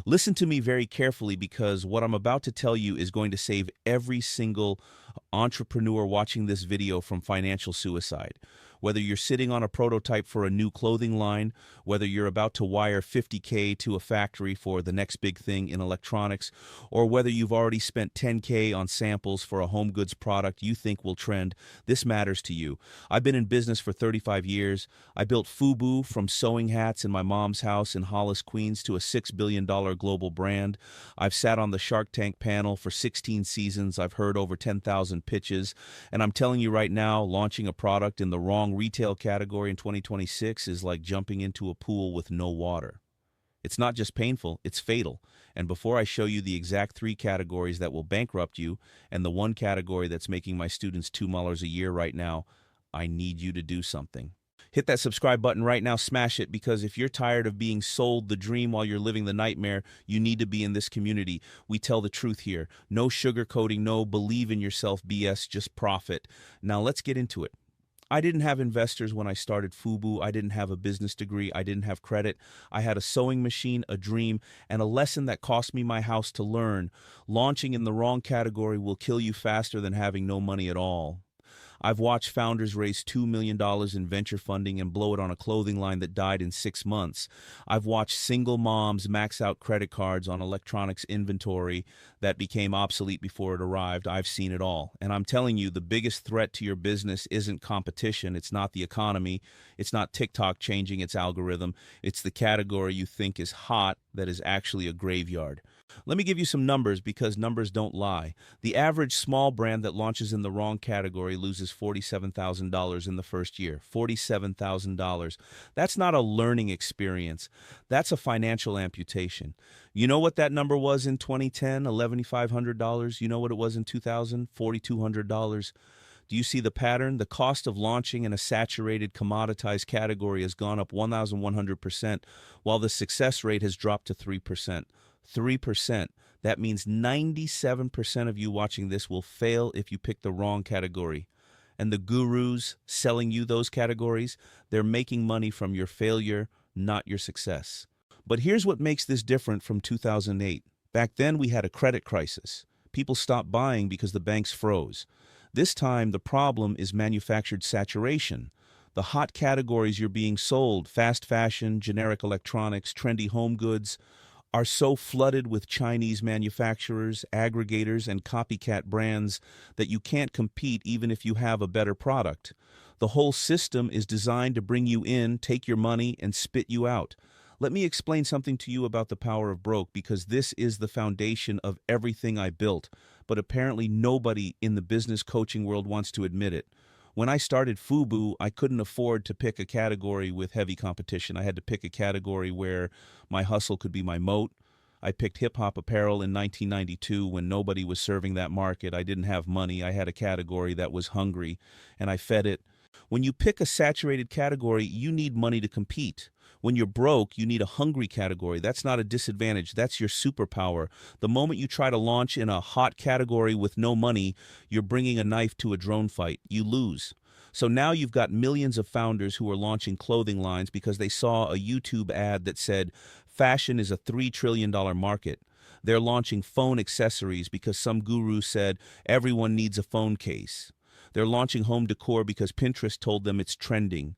Listen to me very carefully because what I'm about to tell you is going to save every single entrepreneur watching this video from financial suicide. Whether you're sitting on a prototype for a new clothing line, whether you're about to wire 50K to a factory for the next big thing in electronics, or whether you've already spent 10K on samples for a home goods product you think will trend, this matters to you. I've been in business for 35 years. I built FUBU from sewing hats in my mom's house in Hollis, Queens to a $6 billion global brand. I've sat on the Shark Tank panel for 16 seasons. I've heard over 10,000 pitches. And I'm telling you right now, launching a product in the wrong retail category in 2026 is like jumping into a pool with no water. It's not just painful, it's fatal. And before I show you the exact 3 categories that will bankrupt you and the 1 category that's making my students $2 a year right now, I need you to do something. Hit that subscribe button right now, smash it, because if you're tired of being sold the dream while you're living the nightmare, you need to be in this community. We tell the truth here. No sugarcoating, no believe in yourself BS, just profit. Now let's get into it. I didn't have investors when I started FUBU. I didn't have a business degree. I didn't have credit. I had a sewing machine, a dream, and a lesson that cost me my house to learn. Launching in the wrong category will kill you faster than having no money at all. I've watched founders raise $2 million in venture funding and blow it on a clothing line that died in 6 months. I've watched single moms max out credit cards on electronics inventory that became obsolete before it arrived. I've seen it all. And I'm telling you, the biggest threat to your business isn't competition. It's not the economy. It's not TikTok changing its algorithm. It's the category you think is hot that is actually a graveyard. Let me give you some numbers because numbers don't lie. The average small brand that launches in the wrong category loses $47,000 in the first year. $47,000. That's not a learning experience. That's a financial amputation. You know what that number was in 2010? $1,150. You know what it was in 2000? $4,200. Do you see the pattern? The cost of launching in a saturated, commoditized category has gone up 1,100%, while the success rate has dropped to 3%. 3%. That means 97% of you watching this will fail if you pick the wrong category. And the gurus selling you those categories, they're making money from your failure, not your success. But here's what makes this different from 2008. Back then, we had a credit crisis. People stopped buying because the banks froze. This time, the problem is manufactured saturation. The hot categories you're being sold, fast fashion, generic electronics, trendy home goods, are so flooded with Chinese manufacturers, aggregators, and copycat brands that you can't compete even if you have a better product. The whole system is designed to bring you in, take your money, and spit you out. Let me explain something to you about the power of broke, because this is the foundation of everything I built, but apparently nobody in the business coaching world wants to admit it. When I started FUBU, I couldn't afford to pick a category with heavy competition. I had to pick a category where my hustle could be my moat. I picked hip-hop apparel in 1992 when nobody was serving that market. I didn't have money. I had a category that was hungry, and I fed it. When you pick a saturated category, you need money to compete. When you're broke, you need a hungry category. That's not a disadvantage. That's your superpower. The moment you try to launch in a hot category with no money, you're bringing a knife to a drone fight. You lose. So now you've got millions of founders who are launching clothing lines because they saw a YouTube ad that said, fashion is a $3 trillion market. They're launching phone accessories because some guru said everyone needs a phone case. They're launching home decor because Pinterest told them it's trending.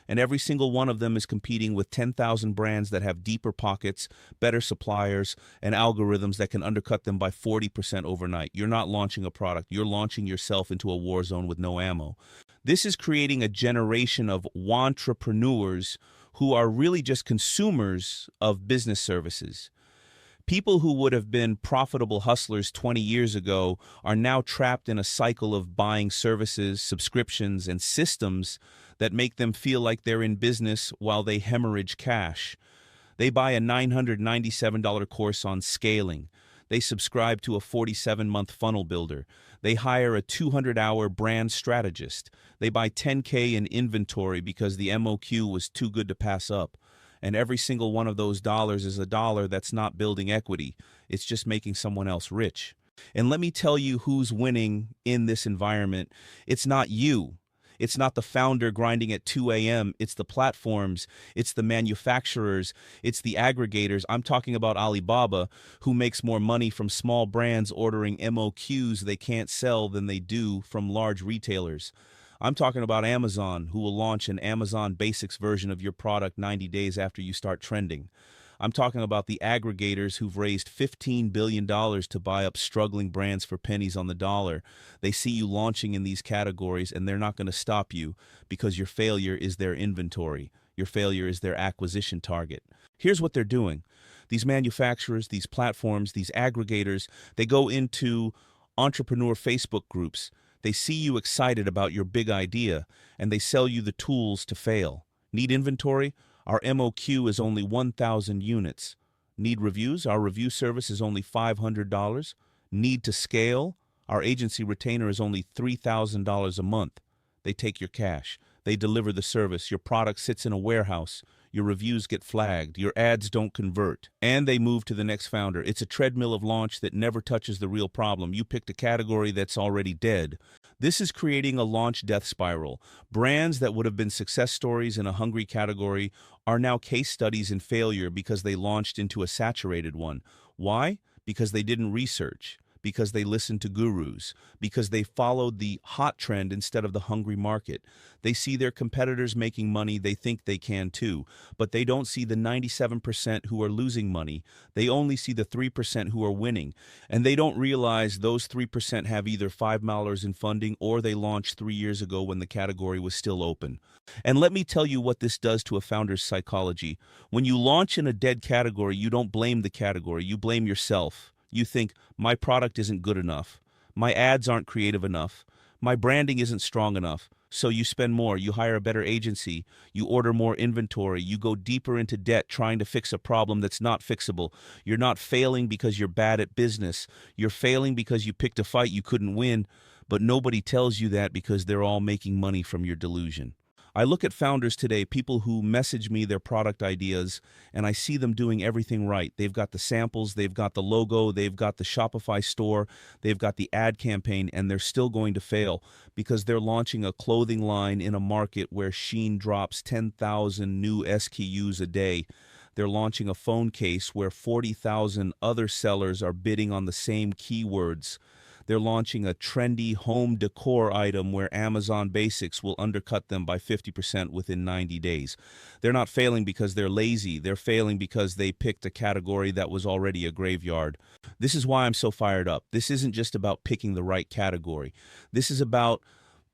And every single one of them is competing with 10,000 brands that have deeper pockets, better suppliers, and algorithms that can undercut them by 40% overnight. You're not launching a product. You're launching yourself into a war zone with no ammo. This is creating a generation of wantrepreneurs who are really just consumers of business services. People who would have been profitable hustlers 20 years ago are now trapped in a cycle of buying services, subscriptions, and systems that make them feel like they're in business while they hemorrhage cash. They buy a $997 course on scaling. They subscribe to a 47-month funnel builder. They hire a 200-hour brand strategist. They buy 10K in inventory because the MOQ was too good to pass up. And every single one of those dollars is a dollar that's not building equity. It's just making someone else rich. And let me tell you who's winning in this environment. It's not you. It's not the founder grinding at 2 a.m. It's the platforms, it's the manufacturers, it's the aggregators. I'm talking about Alibaba, who makes more money from small brands ordering MOQs they can't sell than they do from large retailers. I'm talking about Amazon, who will launch an Amazon Basics version of your product 90 days after you start trending. I'm talking about the aggregators who've raised $15 billion to buy up struggling brands for pennies on the dollar. They see you launching in these categories, and they're not going to stop you because your failure is their inventory. Your failure is their acquisition target. Here's what they're doing. These manufacturers, these platforms, these aggregators, they go into entrepreneur Facebook groups. They see you excited about your big idea, and they sell you the tools to fail. Need inventory? Our MOQ is only 1,000 units. Need reviews? Our review service is only $500. Need to scale? Our agency retainer is only $3,000 a month. They take your cash. They deliver the service. Your product sits in a warehouse. Your reviews get flagged. Your ads don't convert. And they move to the next founder. It's a treadmill of launch that never touches the real problem. You picked a category that's already dead. This is creating a launch death spiral. Brands that would have been success stories in a hungry category are now case studies in failure because they launched into a saturated one. Why? Because they didn't research, because they listened to gurus, because they followed the hot trend instead of the hungry market. They see their competitors making money, they think they can too, but they don't see the 97% who are losing money. They only see the 3% who are winning, and they don't realize those 3% have either $5 in funding or they launched 3 years ago when the category was still open. And let me tell you what this does to a founder's psychology. When you launch in a dead category, you don't blame the category, you blame yourself. You think, my product isn't good enough. My ads aren't creative enough. My branding isn't strong enough. So you spend more, you hire a better agency, you order more inventory, you go deeper into debt trying to fix a problem that's not fixable. You're not failing because you're bad at business. You're failing because you picked a fight you couldn't win, but nobody tells you that because they're all making money from your delusion. I look at founders today, people who message me their product ideas, and I see them doing everything right. They've got the samples, they've got the logo, they've got the Shopify store, they've got the ad campaign, and they're still going to fail because they're launching a clothing line in a market where Shein drops 10,000 new SKUs a day. They're launching a phone case where 40,000 other sellers are bidding on the same keywords. They're launching a trendy home decor item where Amazon Basics will undercut them by 50% within 90 days. They're not failing because they're lazy. They're failing because they picked a category that was already a graveyard. This is why I'm so fired up. This isn't just about picking the right category. This is about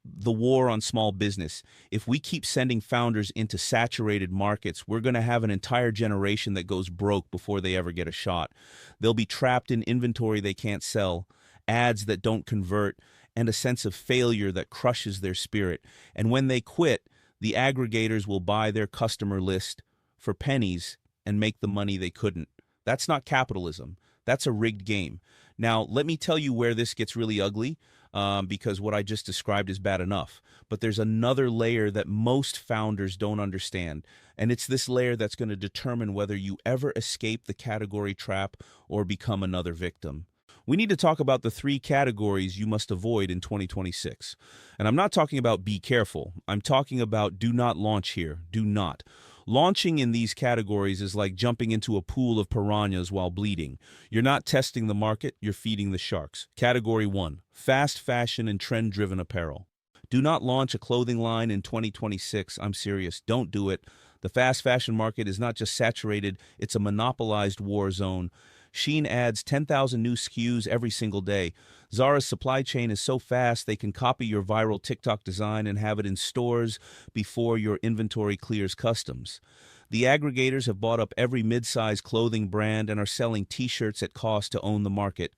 the war on small business. If we keep sending founders into saturated markets, we're going to have an entire generation that goes broke before they ever get a shot. They'll be trapped in inventory they can't sell, ads that don't convert, and a sense of failure that crushes their spirit. And when they quit, the aggregators will buy their customer list for pennies and make the money they couldn't. That's not capitalism. That's a rigged game. Now, let me tell you where this gets really ugly, because what I just described is bad enough. But there's another layer that most founders don't understand, and it's this layer that's going to determine whether you ever escape the category trap or become another victim. We need to talk about the 3 categories you must avoid in 2026. And I'm not talking about be careful. I'm talking about do not launch here. Do not. Launching in these categories is like jumping into a pool of piranhas while bleeding. You're not testing the market, you're feeding the sharks. Category 1, fast fashion and trend-driven apparel. Do not launch a clothing line in 2026. I'm serious. Don't do it. The fast fashion market is not just saturated, it's a monopolized war zone. Shein adds 10,000 new SKUs every single day. Zara's supply chain is so fast they can copy your viral TikTok design and have it in stores before your inventory clears customs. The aggregators have bought up every mid-size clothing brand and are selling t-shirts at cost to own the market.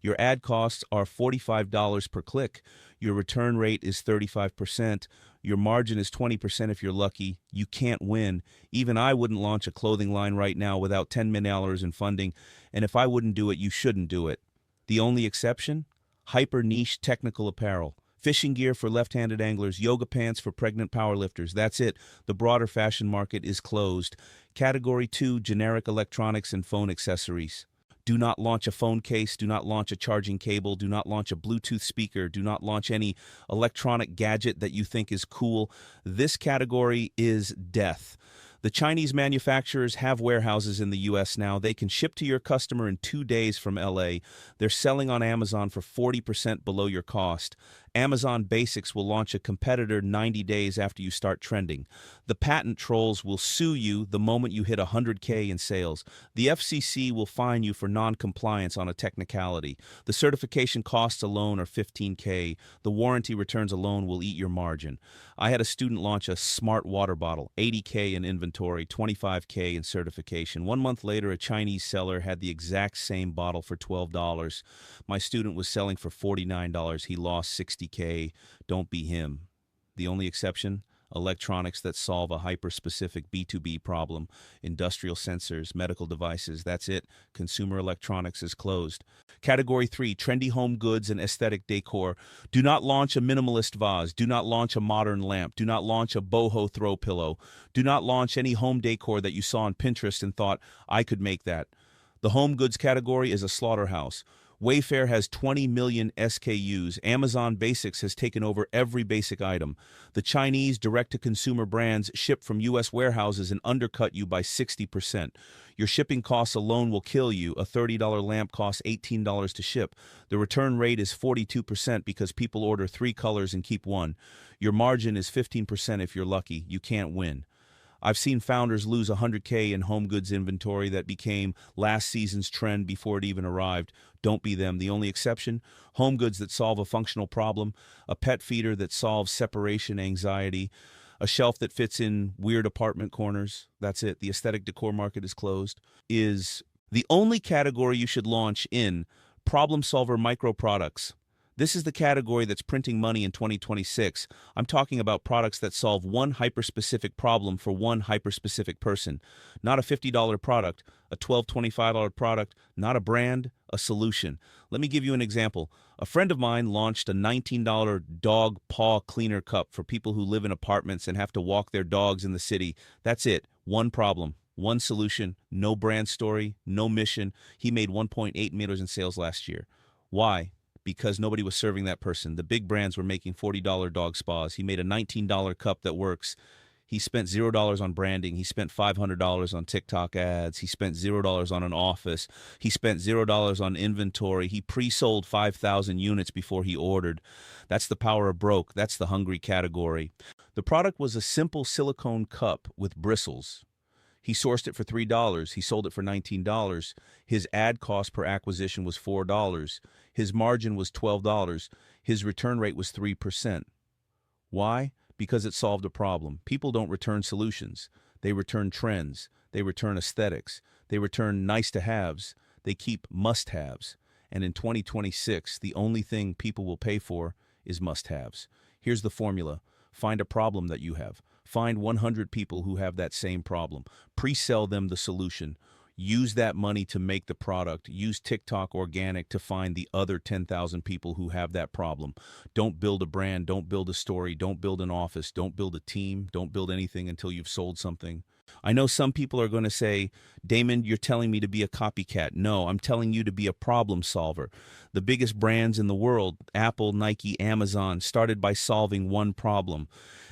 Your ad costs are $45 per click. Your return rate is 35%. Your margin is 20% if you're lucky. You can't win. Even I wouldn't launch a clothing line right now without $10 million in funding, and if I wouldn't do it, you shouldn't do it. The only exception? Hyper-niche technical apparel. Fishing gear for left-handed anglers, yoga pants for pregnant powerlifters. That's it. The broader fashion market is closed. Category 2, generic electronics and phone accessories. Do not launch a phone case. Do not launch a charging cable. Do not launch a Bluetooth speaker. Do not launch any electronic gadget that you think is cool. This category is death. The Chinese manufacturers have warehouses in the U.S. now. They can ship to your customer in 2 days from L.A. They're selling on Amazon for 40% below your cost. Amazon Basics will launch a competitor 90 days after you start trending. The patent trolls will sue you the moment you hit 100K in sales. The FCC will fine you for non-compliance on a technicality. The certification costs alone are 15K. The warranty returns alone will eat your margin. I had a student launch a smart water bottle, 80K in inventory, 25K in certification. 1 month later, a Chinese seller had the exact same bottle for $12. My student was selling for $49. He lost $60K. Don't be him. The only exception? Electronics that solve a hyper-specific B2B problem. Industrial sensors, medical devices, that's it. Consumer electronics is closed. Category 3, trendy home goods and aesthetic decor. Do not launch a minimalist vase. Do not launch a modern lamp. Do not launch a boho throw pillow. Do not launch any home decor that you saw on Pinterest and thought, I could make that. The home goods category is a slaughterhouse. Wayfair has 20 million SKUs. Amazon Basics has taken over every basic item. The Chinese direct-to-consumer brands ship from U.S. warehouses and undercut you by 60%. Your shipping costs alone will kill you. A $30 lamp costs $18 to ship. The return rate is 42% because people order 3 colors and keep 1. Your margin is 15% if you're lucky. You can't win. I've seen founders lose 100K in home goods inventory that became last season's trend before it even arrived. Don't be them. The only exception? Home goods that solve a functional problem, a pet feeder that solves separation anxiety, a shelf that fits in weird apartment corners. That's it. The aesthetic decor market is closed. Is the only category you should launch in problem solver micro products. This is the category that's printing money in 2026. I'm talking about products that solve one hyper-specific problem for one hyper-specific person. Not a $50 product, a $12, $25 product, not a brand, a solution. Let me give you an example. A friend of mine launched a $19 dog paw cleaner cup for people who live in apartments and have to walk their dogs in the city. That's it. One problem. One solution. No brand story. No mission. He made $1.8 million in sales last year. Why? Because nobody was serving that person. The big brands were making $40 dog spas. He made a $19 cup that works. He spent $0 on branding. He spent $500 on TikTok ads. He spent $0 on an office. He spent $0 on inventory. He pre-sold 5,000 units before he ordered. That's the power of broke. That's the hungry category. The product was a simple silicone cup with bristles. He sourced it for $3. He sold it for $19. His ad cost per acquisition was $4. His margin was $12. His return rate was 3%. Why? Because it solved a problem. People don't return solutions. They return trends. They return aesthetics. They return nice-to-haves. They keep must-haves. And in 2026, the only thing people will pay for is must-haves. Here's the formula. Find a problem that you have. Find 100 people who have that same problem. Pre-sell them the solution. Use that money to make the product. Use TikTok organic to find the other 10,000 people who have that problem. Don't build a brand. Don't build a story. Don't build an office. Don't build a team. Don't build anything until you've sold something. I know some people are going to say, Daymond, you're telling me to be a copycat. No, I'm telling you to be a problem solver. The biggest brands in the world, Apple, Nike, Amazon, started by solving one problem.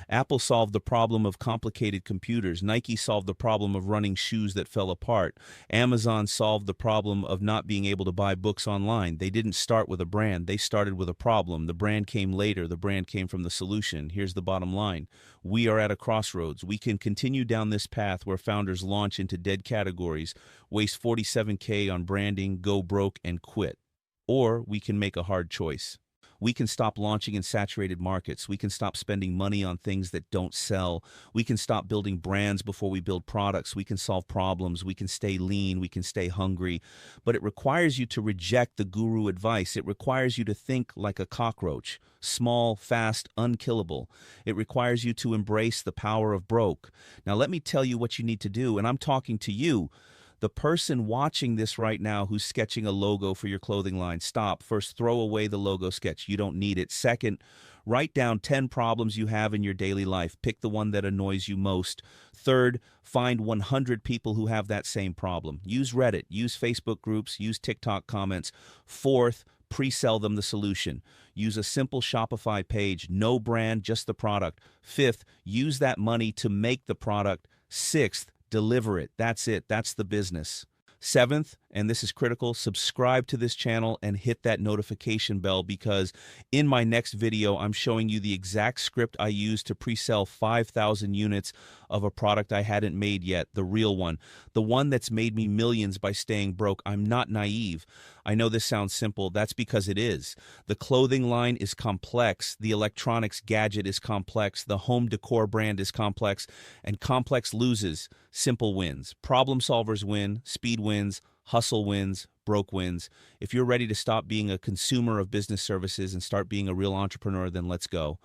Apple solved the problem of complicated computers. Nike solved the problem of running shoes that fell apart. Amazon solved the problem of not being able to buy books online. They didn't start with a brand. They started with a problem. The brand came later. The brand came from the solution. Here's the bottom line. We are at a crossroads. We can continue down this path where founders launch into dead categories, waste 47K on branding, go broke, and quit. Or we can make a hard choice. We can stop launching in saturated markets. We can stop spending money on things that don't sell. We can stop building brands before we build products. We can solve problems. We can stay lean. We can stay hungry. But it requires you to reject the guru advice. It requires you to think like a cockroach, small, fast, unkillable. It requires you to embrace the power of broke. Now, let me tell you what you need to do, and I'm talking to you. The person watching this right now who's sketching a logo for your clothing line, stop. First, throw away the logo sketch. You don't need it. Second, write down 10 problems you have in your daily life. Pick the one that annoys you most. Third, find 100 people who have that same problem. Use Reddit, use Facebook groups, use TikTok comments. Fourth, pre-sell them the solution. Use a simple Shopify page, no brand, just the product. Fifth, use that money to make the product. Sixth, deliver it. That's it. That's the business. Seventh, and this is critical, subscribe to this channel and hit that notification bell, because in my next video, I'm showing you the exact script I used to pre-sell 5,000 units of a product I hadn't made yet, the real one, the one that's made me millions by staying broke. I'm not naive. I know this sounds simple. That's because it is. The clothing line is complex. The electronics gadget is complex. The home decor brand is complex. And complex loses. Simple wins. Problem solvers win. Speed wins. Hustle wins. Broke wins. If you're ready to stop being a consumer of business services and start being a real entrepreneur, then let's go.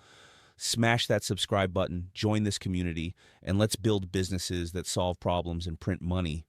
Smash that subscribe button, join this community, and let's build businesses that solve problems and print money.